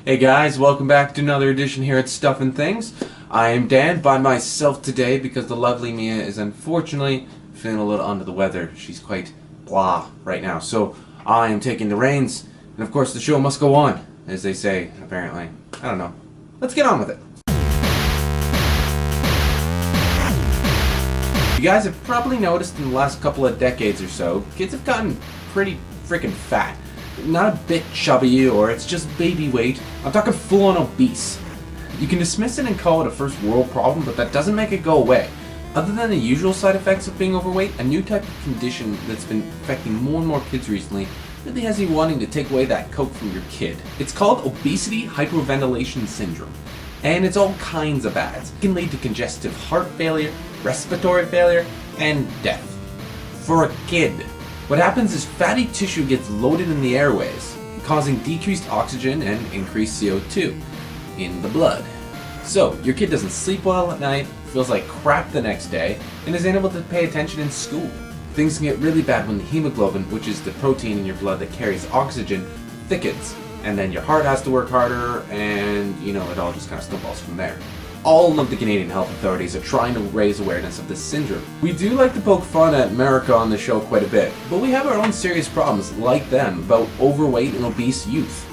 Hey guys, welcome back to another edition here at Stuff and Things. I am Dan by myself today because the lovely Mia is unfortunately feeling a little under the weather. She's quite blah right now. So I am taking the reins, and of course the show must go on, as they say, apparently. I don't know. Let's get on with it. You guys have probably noticed in the last couple of decades or so, kids have gotten pretty freaking fat. Not a bit chubby or it's just baby weight. I'm talking full-on obese. You can dismiss it and call it a first world problem, but that doesn't make it go away. Other than the usual side effects of being overweight, a new type of condition that's been affecting more and more kids recently really has you wanting to take away that coke from your kid. It's called obesity hyperventilation syndrome, and it's all kinds of bad. It can lead to congestive heart failure, respiratory failure, and death. For a kid. What happens is fatty tissue gets loaded in the airways, causing decreased oxygen and increased CO2 in the blood. So, your kid doesn't sleep well at night, feels like crap the next day, and is unable to pay attention in school. Things can get really bad when the hemoglobin, which is the protein in your blood that carries oxygen, thickens, and then your heart has to work harder, and it all just kind of snowballs from there. All of the Canadian health authorities are trying to raise awareness of this syndrome. We do like to poke fun at America on the show quite a bit, but we have our own serious problems, like them, about overweight and obese youth.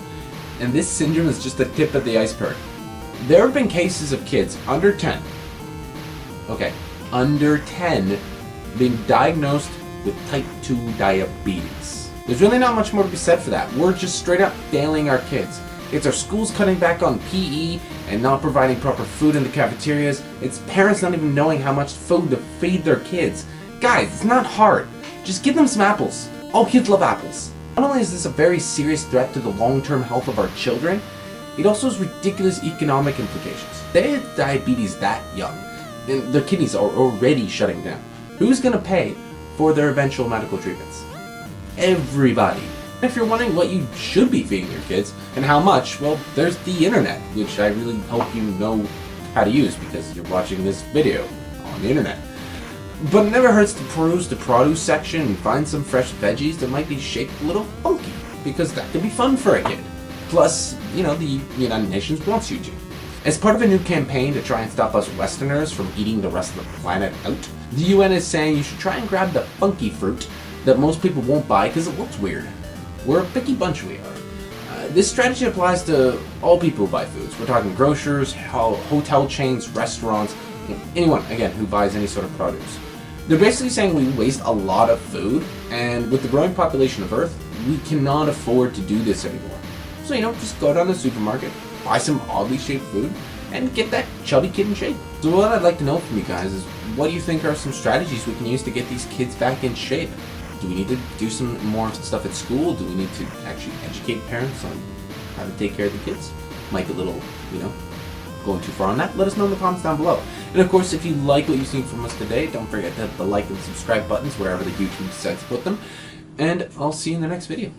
And this syndrome is just the tip of the iceberg. There have been cases of kids under 10, being diagnosed with type 2 diabetes. There's really not much more to be said for that. We're just straight up failing our kids. It's our schools cutting back on PE and not providing proper food in the cafeterias. It's parents not even knowing how much food to feed their kids. Guys, it's not hard. Just give them some apples. All kids love apples. Not only is this a very serious threat to the long-term health of our children, it also has ridiculous economic implications. They have diabetes that young, and their kidneys are already shutting down. Who's going to pay for their eventual medical treatments? Everybody. If you're wondering what you should be feeding your kids and how much, well, there's the internet, which I really hope you know how to use because you're watching this video on the internet. But it never hurts to peruse the produce section and find some fresh veggies that might be shaped a little funky, because that could be fun for a kid. Plus, the United Nations wants you to. As part of a new campaign to try and stop us Westerners from eating the rest of the planet out, the UN is saying you should try and grab the funky fruit that most people won't buy because it looks weird. We're a picky bunch, we are. This strategy applies to all people who buy foods. We're talking grocers, hotel chains, restaurants, anyone, again, who buys any sort of produce. They're basically saying we waste a lot of food, and with the growing population of Earth, we cannot afford to do this anymore. So, just go down to the supermarket, buy some oddly shaped food, and get that chubby kid in shape. So what I'd like to know from you guys is, what do you think are some strategies we can use to get these kids back in shape? Do we need to do some more stuff at school? Do we need to actually educate parents on how to take care of the kids? Might be a little, going too far on that. Let us know in the comments down below. And of course, if you like what you've seen from us today, don't forget to hit the like and subscribe buttons wherever the YouTube decides to put them. And I'll see you in the next video.